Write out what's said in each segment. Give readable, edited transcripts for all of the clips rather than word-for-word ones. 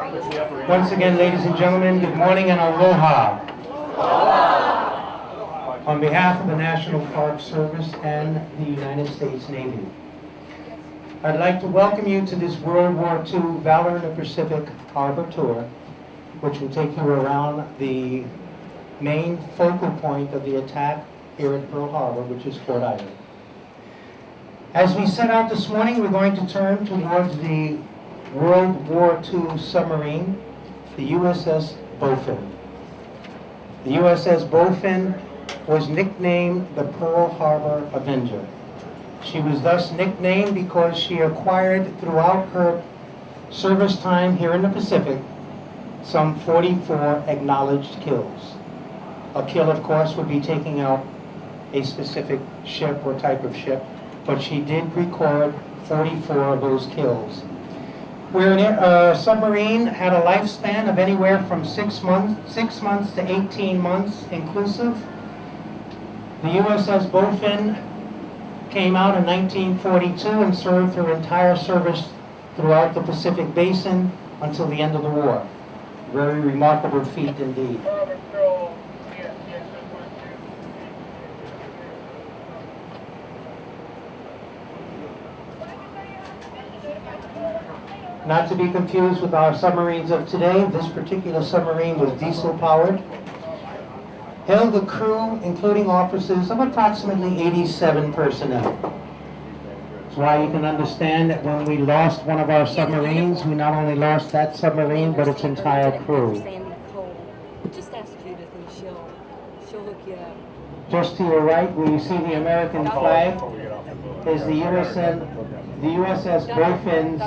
Once again, ladies and gentlemen, good morning and aloha. On behalf of the National Park Service and the United States Navy, I'd like to welcome you to this World War II Valor in the Pacific Harbor Tour, which will take you around the main focal point of the attack here at Pearl Harbor, which is Fort Island. As we set out this morning, we're going to turn towards the World War II submarine, the USS Bowfin. The USS Bowfin was nicknamed the Pearl Harbor Avenger. She was thus nicknamed because she acquired throughout her service time here in the Pacific some 44 acknowledged kills. A kill, of course, would be taking out a specific ship or type of ship, but she did record 44 of those kills. Where a submarine had a lifespan of anywhere from 6 months to 18 months inclusive, the USS Bowfin came out in 1942 and served her entire service throughout the Pacific Basin until the end of the war. Very remarkable feat indeed. Not to be confused with our submarines of today, this particular submarine was diesel powered. Held a crew, including officers, of approximately 87 personnel. That's why you can understand that when we lost one of our submarines, we not only lost that submarine, but its entire crew. Just ask Judith and she'll look you up. Just to your right, where you see the American flag, is the USS Bowfin's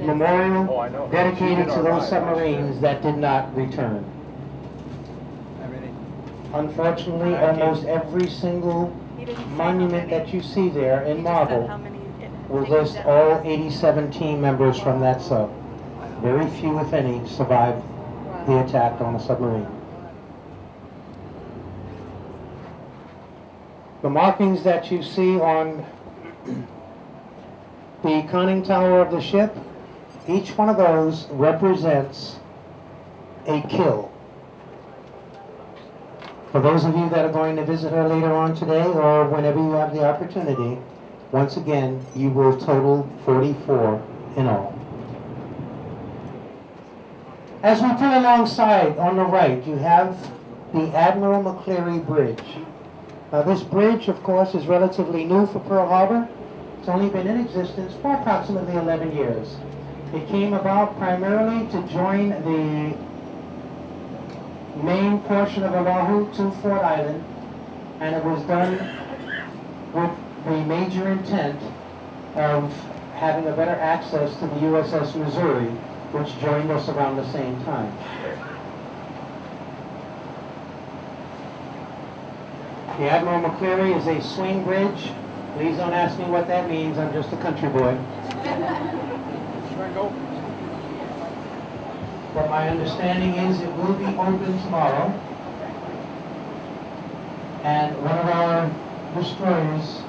memorial dedicated to those submarines that did not return. Unfortunately, almost every single monument that you see there in marble will list all 87 team members from that sub. Very few, if any, survived the attack on a submarine. The markings that you see on the conning tower of the ship, each one of those represents a kill. For those of you that are going to visit her later on today or whenever you have the opportunity, once again, you will total 44 in all. As we pull alongside on the right, you have the Admiral McCleary Bridge. Now this bridge, of course, is relatively new for Pearl Harbor. It's only been in existence for approximately 11 years. It came about primarily to join the main portion of Oahu to Fort Island, and it was done with the major intent of having a better access to the USS Missouri, which joined us around the same time. The Admiral McCleary is a swing bridge. Please don't ask me what that means, I'm just a country boy. But my understanding is it will be open tomorrow. And one of our destroyers,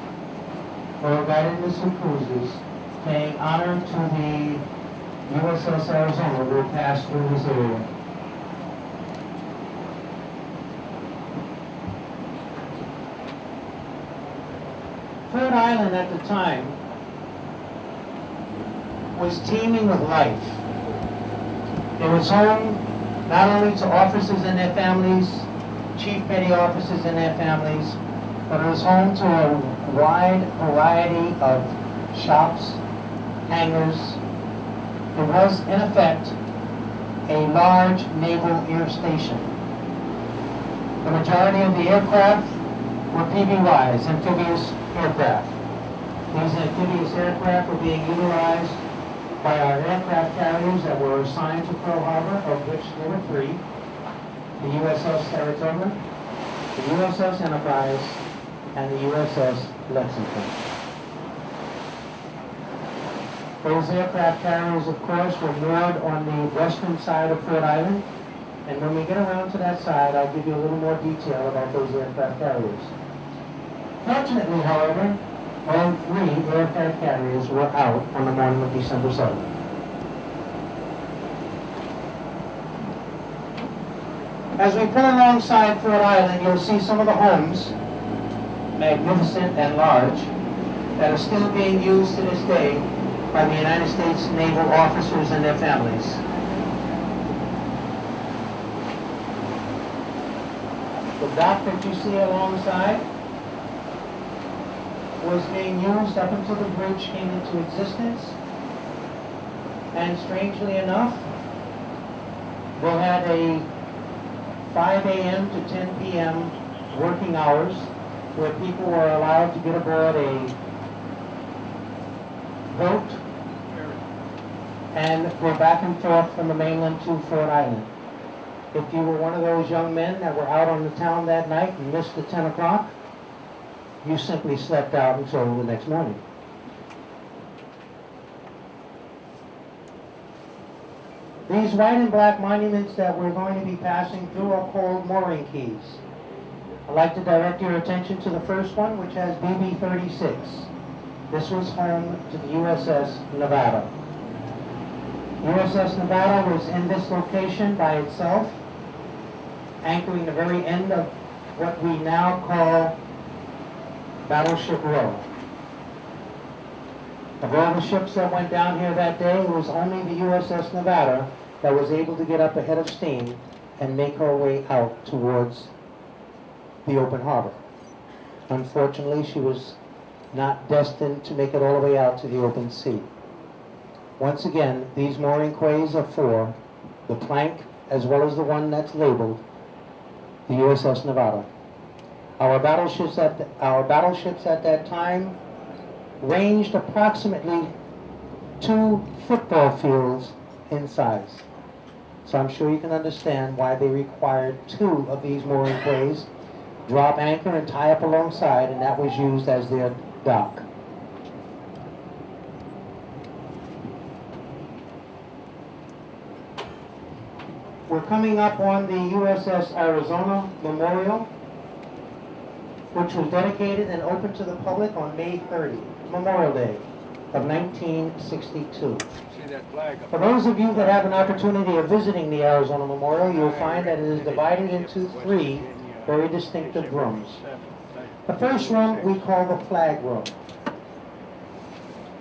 or guided missile cruisers, paying honor to the USS Arizona, will pass through this area. Fort Island at the time was teeming with life. It was home not only to officers and their families, chief petty officers and their families, but it was home to a wide variety of shops, hangars. It was, in effect, a large naval air station. The majority of the aircraft were PBYs, amphibious aircraft. These amphibious aircraft were being utilized by our aircraft carriers that were assigned to Pearl Harbor, of which there were 3. The USS Arizona, the USS Enterprise, and the USS Lexington. Those aircraft carriers, of course, were moored on the western side of Fort Island, and when we get around to that side, I'll give you a little more detail about those aircraft carriers. Fortunately, however, all 3 aircraft carriers were out on the morning of December 7th. As we pull alongside Fort Island, you'll see some of the homes, magnificent and large, that are still being used to this day by the United States naval officers and their families. The dock that you see alongside was being used up until the bridge came into existence. And strangely enough, they had a 5 a.m. to 10 p.m. working hours where people were allowed to get aboard a boat and go back and forth from the mainland to Fort Island. If you were one of those young men that were out on the town that night and missed the 10 o'clock, you simply slept out until the next morning. These white and black monuments that we're going to be passing through are called mooring keys. I'd like to direct your attention to the first one, which has BB-36. This was home to the USS Nevada. USS Nevada was in this location by itself, anchoring the very end of what we now call Battleship Road. Of all the ships that went down here that day, it was only the USS Nevada that was able to get up ahead of steam and make her way out towards the open harbor. Unfortunately, she was not destined to make it all the way out to the open sea. Once again, these mooring quays are for the plank as well as the one that's labeled the USS Nevada. Our battleships at that time ranged approximately 2 football fields in size. So I'm sure you can understand why they required 2 of these mooring quays, drop anchor and tie up alongside, and that was used as their dock. We're coming up on the USS Arizona Memorial, which was dedicated and opened to the public on May 30, Memorial Day of 1962. For those of you that have an opportunity of visiting the Arizona Memorial, you'll find that it is divided into 3 very distinctive rooms. The first room we call the flag room.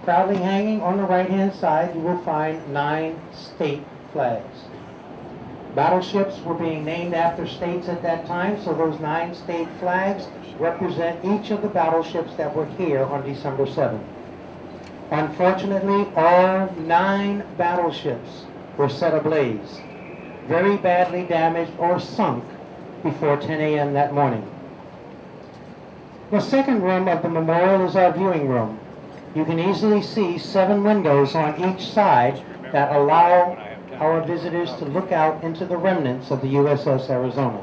Proudly hanging on the right-hand side, you will find 9 state flags. Battleships were being named after states at that time, so those 9 state flags represent each of the battleships that were here on December 7th. Unfortunately, all 9 battleships were set ablaze, very badly damaged or sunk before 10 a.m. that morning. The second room of the memorial is our viewing room. You can easily see 7 windows on each side that allow our visitors to look out into the remnants of the USS Arizona.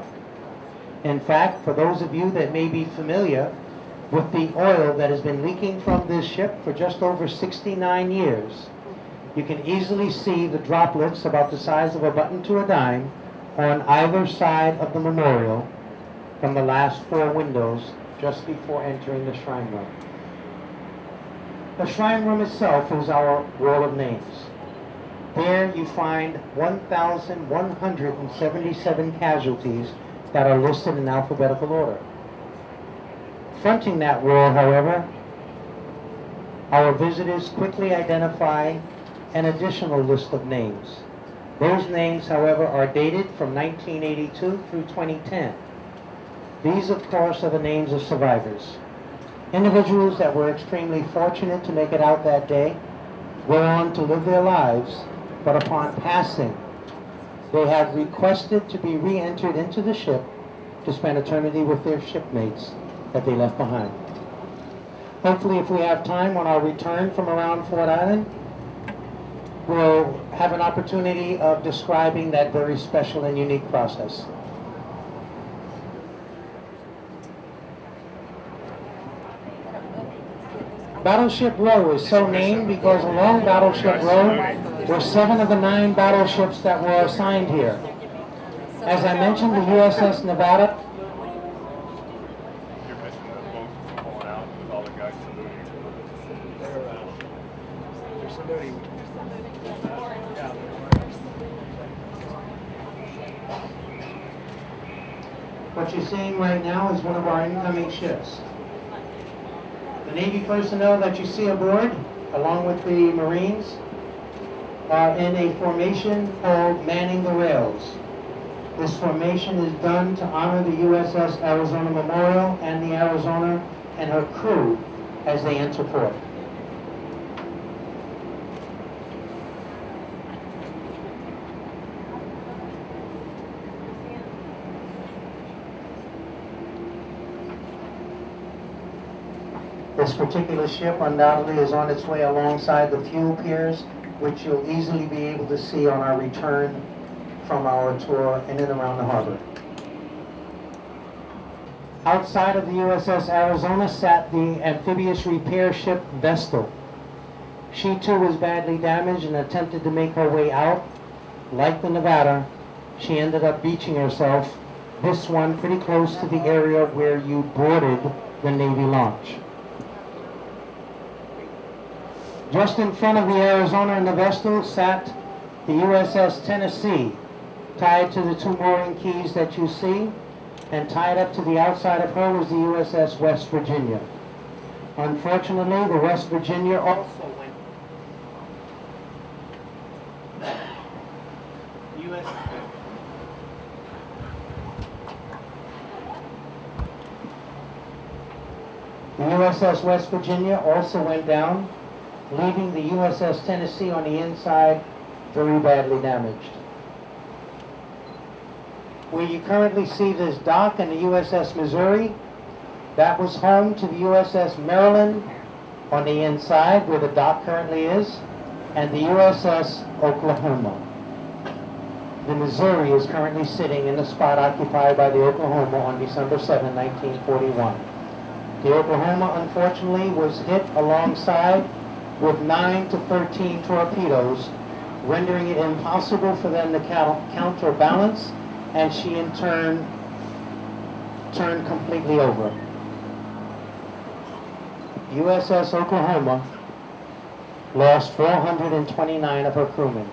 In fact, for those of you that may be familiar with the oil that has been leaking from this ship for just over 69 years, you can easily see the droplets about the size of a button to a dime on either side of the memorial from the last 4 windows just before entering the shrine room. The shrine room itself is our wall of names. There you find 1,177 casualties that are listed in alphabetical order. Fronting that wall, however, our visitors quickly identify an additional list of names. Those names, however, are dated from 1982 through 2010. These, of course, are the names of survivors. Individuals that were extremely fortunate to make it out that day go on to live their lives, but upon passing, they have requested to be re-entered into the ship to spend eternity with their shipmates that they left behind. Hopefully, if we have time on our return from around Fort Island, we'll have an opportunity of describing that very special and unique process. Battleship Low is so named because along Battleship Road were 7 of the 9 battleships that were assigned here. As I mentioned, the USS Nevada. You're missing the boats pulling out with all the guys saluting. They're saluting. What you're seeing right now is one of our incoming ships. The Navy personnel that you see aboard, along with the Marines, are in a formation called manning the rails. This formation is done to honor the USS Arizona Memorial and the Arizona and her crew as they enter port. This particular ship undoubtedly is on its way alongside the fuel piers, which you'll easily be able to see on our return from our tour in and around the harbor. Outside of the USS Arizona sat the amphibious repair ship Vestal. She too was badly damaged and attempted to make her way out. Like the Nevada, she ended up beaching herself, this one pretty close to the area where you boarded the Navy launch. Just in front of the Arizona and the Vestal sat the USS Tennessee, tied to the two mooring keys that you see, and tied up to the outside of her was the USS West Virginia. Unfortunately, the West Virginia also went. The USS West Virginia also went down, leaving the USS Tennessee on the inside very badly damaged. Where you currently see this dock and the USS Missouri, that was home to the USS Maryland on the inside where the dock currently is, and the USS Oklahoma. The Missouri is currently sitting in the spot occupied by the Oklahoma on December 7, 1941. The Oklahoma, unfortunately, was hit alongside with 9 to 13 torpedoes, rendering it impossible for them to counterbalance, and she in turn turned completely over. USS Oklahoma lost 429 of her crewmen.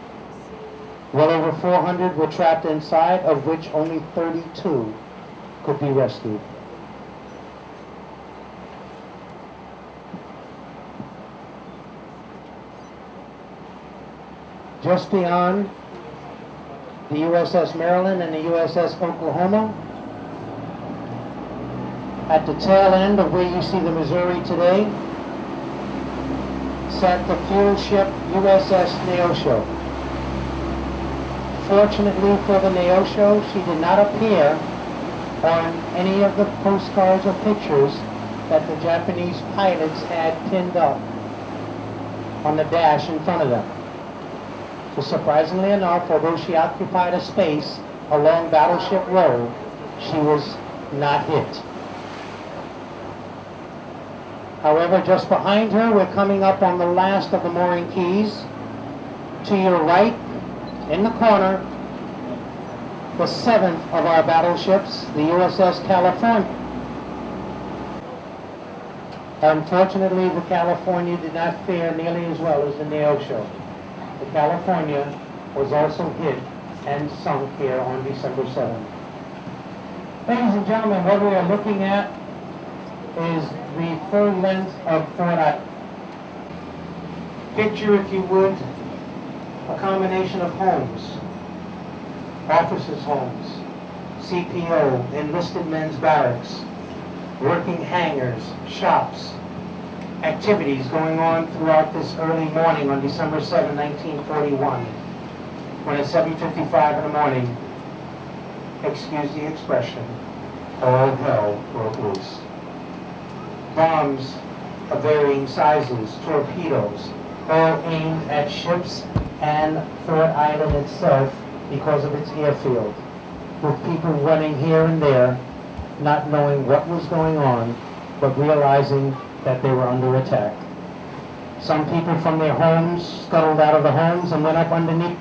Well over 400 were trapped inside, of which only 32 could be rescued. Just beyond the USS Maryland and the USS Oklahoma, at the tail end of where you see the Missouri today, sat the fuel ship USS Neosho. Fortunately for the Neosho, she did not appear on any of the postcards or pictures that the Japanese pilots had pinned up on the dash in front of them. So surprisingly enough, although she occupied a space along Battleship Road, she was not hit. However, just behind her, we're coming up on the last of the mooring keys. To your right, in the corner, the seventh of our battleships, the USS California. Unfortunately, the California did not fare nearly as well as the Neosho. The California was also hit and sunk here on December 7th. Ladies and gentlemen, what we are looking at is the full length of Fort Island. Picture, if you would, a combination of homes, officers' homes, CPO, enlisted men's barracks, working hangars, shops, activities going on throughout this early morning on December 7, 1941, when at 7:55 in the morning, excuse the expression, all hell broke loose. Bombs of varying sizes, torpedoes, all aimed at ships and Fort Island itself because of its airfield, with people running here and there, not knowing what was going on, but realizing that they were under attack. Some people from their homes scuttled out of the homes and went up underneath